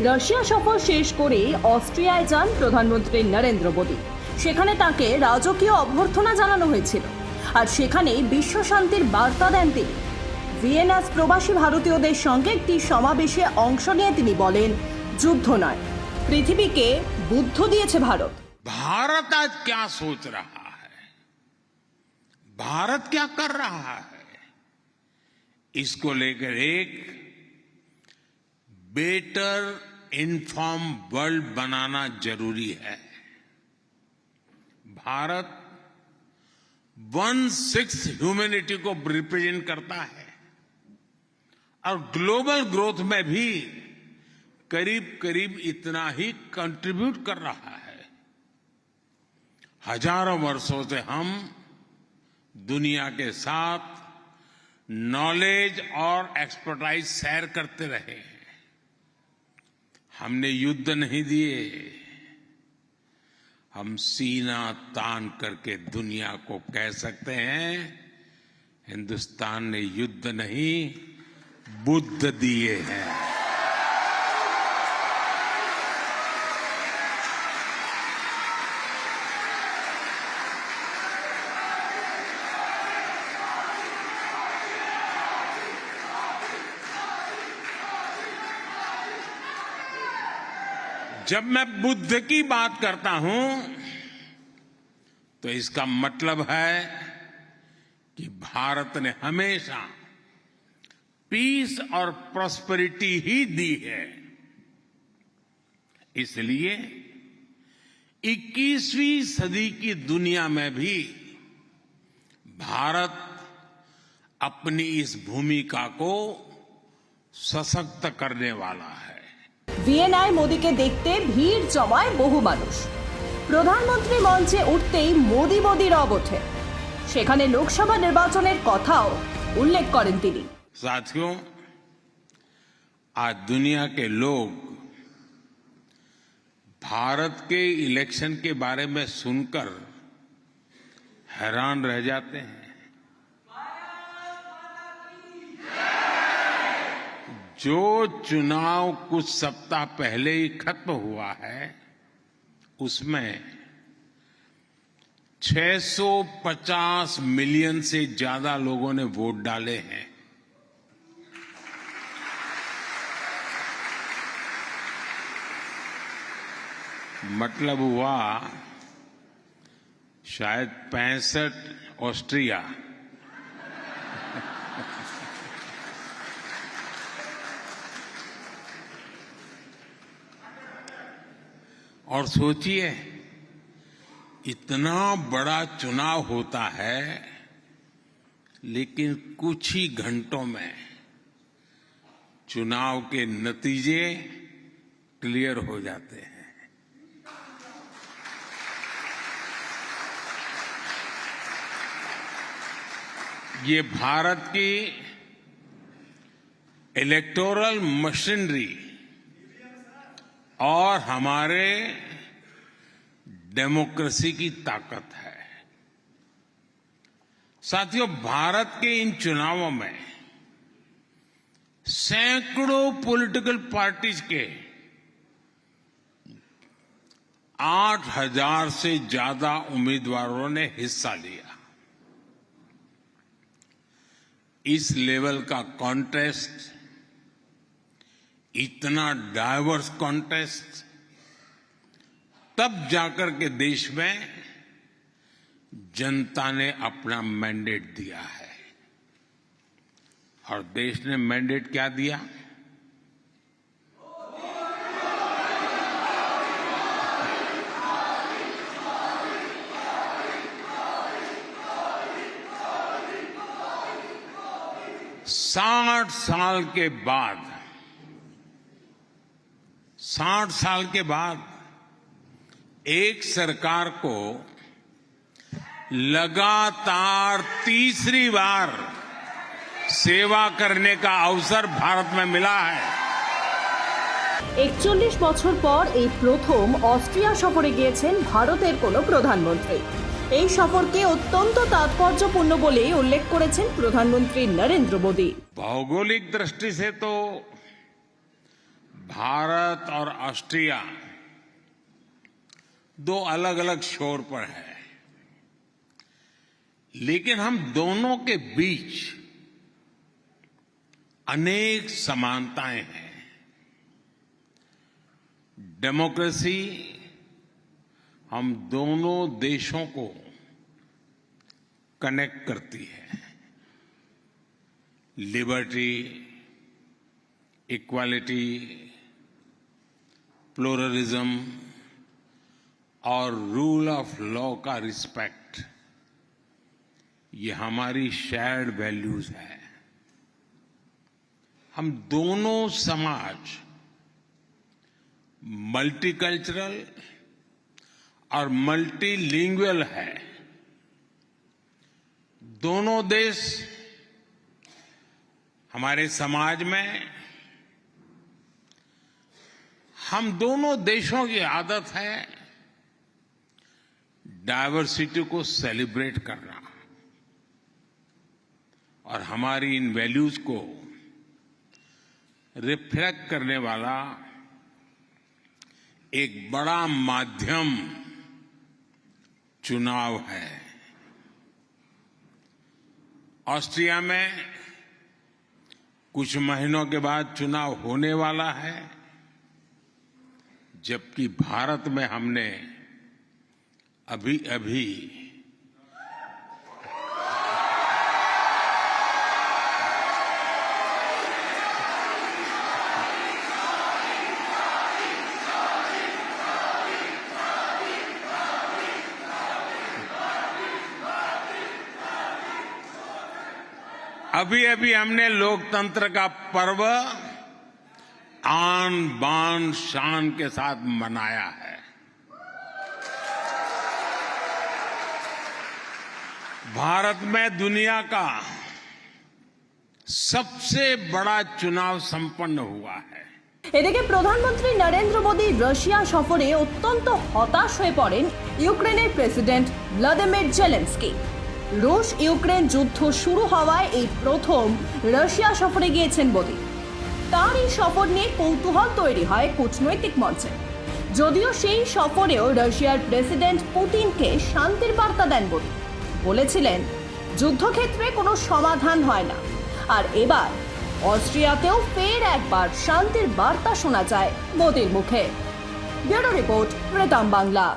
Russia সফর শেষ করে অস্ট্রিয়ায় যান প্রধানমন্ত্রী নরেন্দ্র মোদী। সেখানে তাকে রাজকীয় অভ্যর্থনা জানানো হয়েছিল, আর সেখানে বিশ্ব শান্তির বার্তা দেন তিনি। ভিয়েনাস প্রবাসী ভারতীয়দের সঙ্গে একটি সমাবেশে অংশ নিয়ে তিনি বলেন, যুদ্ধ নয়, পৃথিবীকে বুদ্ধ দিয়েছে ভারত। भारत आज क्या सोच रहा है, भारत क्या कर रहा है, इसको लेकर एक बेटर इन्फॉर्म वर्ल्ड बनाना जरूरी है। भारत 1/6 ह्यूमैनिटी को रिप्रेजेंट करता है और ग्लोबल ग्रोथ में भी करीब करीब इतना ही कंट्रीब्यूट कर रहा है। हजारों वर्षों से हम दुनिया के साथ नॉलेज और एक्सपर्टाइज शेयर करते रहे हैं। हमने युद्ध नहीं दिए, हम सीना तान करके दुनिया को कह सकते हैं, हिंदुस्तान ने युद्ध नहीं बुद्ध दिए हैं। जब मैं बुद्ध की बात करता हूं तो इसका मतलब है कि भारत ने हमेशा पीस और प्रॉस्पेरिटी ही दी है। इसलिए 21वीं सदी की दुनिया में भी भारत अपनी इस भूमिका को सशक्त करने वाला है। ভিয়েনায় মোদীকে দেখতে ভিড় জমায় বহু মানুষ। প্রধানমন্ত্রী মঞ্চে উঠতেই মোদী মোদী রব ওঠে। সেখানে লোকসভা নির্বাচনের কথাও উল্লেখ করেন তিনি। साथियों, आज दुनिया के लोग भारत के इलेक्शन के बारे में सुनकर हैरान रह जाते हैं। जो चुनाव कुछ सप्ताह पहले ही खत्म हुआ है, उसमें 650 मिलियन से ज्यादा लोगों ने वोट डाले हैं। मतलब हुआ शायद 65 ऑस्ट्रिया। और सोचिए, इतना बड़ा चुनाव होता है, लेकिन कुछ ही घंटों में चुनाव के नतीजे क्लियर हो जाते हैं। ये भारत की इलेक्टोरल मशीनरी और हमारे डेमोक्रेसी की ताकत है। साथियों, भारत के इन चुनावों में सैकड़ों पॉलिटिकल पार्टीज के 8,000 से ज्यादा उम्मीदवारों ने हिस्सा लिया। इस लेवल का कॉन्टेस्ट, इतना डाइवर्स कॉन्टेस्ट तब जाकर के देश में जनता ने अपना मैंडेट दिया है। और देश ने मैंडेट क्या दिया? साठ साल के बाद एक सरकार को लगातार तीसरी बार सेवा करने का अवसर भारत में मिला है। 41 বছর পর এই প্রথম অস্ট্রিয়া সফরে গিয়েছেন ভারতের কোনো প্রধানমন্ত্রী। এই সফরকে অত্যন্ত তাৎপর্যপূর্ণ বলে উল্লেখ করেছেন প্রধানমন্ত্রী নরেন্দ্র মোদী। भौगोलिक दृष्टि से तो भारत और ऑस्ट्रिया दो अलग अलग छोर पर है, लेकिन हम दोनों के बीच अनेक समानताएं हैं। डेमोक्रेसी हम दोनों देशों को कनेक्ट करती है। लिबर्टी, इक्वालिटी, प्लुरलिज्म और रूल ऑफ लॉ का रिस्पेक्ट, ये हमारी शेयर्ड वैल्यूज है। हम दोनों समाज मल्टीकल्चरल और मल्टीलिंगुअल है। दोनों देश, हमारे समाज में हम दोनों देशों की आदत है डायवर्सिटी को सेलिब्रेट करना, और हमारी इन वैल्यूज को रिफ्लेक्ट करने वाला एक बड़ा माध्यम चुनाव है। ऑस्ट्रिया में कुछ महीनों के बाद चुनाव होने वाला है, जबकि भारत में हमने अभी हमने लोकतंत्र का पर्व आन बान शान के साथ मनाया है। भारत में दुनिया का सबसे बड़ा चुनाव संपन्न हुआ है। এদিকে প্রধানমন্ত্রী নরেন্দ্র মোদী রাশিয়া সফরে অত্যন্ত হতাশ হয়ে পড়েন ইউক্রেনের প্রেসিডেন্ট ভ্লাদিমির জেলেনস্কি। রুশ ইউক্রেন যুদ্ধ শুরু হওয়ায় এই প্রথম রাশিয়া সফরে গিয়েছেন মোদী। তার এই সফর নিয়ে কৌতূহল তৈরি হয় কূটনৈতিক মঞ্চে। যদিও সেই সফরেও রাশিয়ার প্রেসিডেন্ট পুতিনকে শান্তির বার্তা দেন মোদী। বলেছিলেন যুদ্ধক্ষেত্রে কোনো সমাধান হয় না। আর এবার অস্ট্রিয়াতেও ফের একবার শান্তির বার্তা শোনা যায় মোদীর মুখে। Bureau report Ritam Bangla.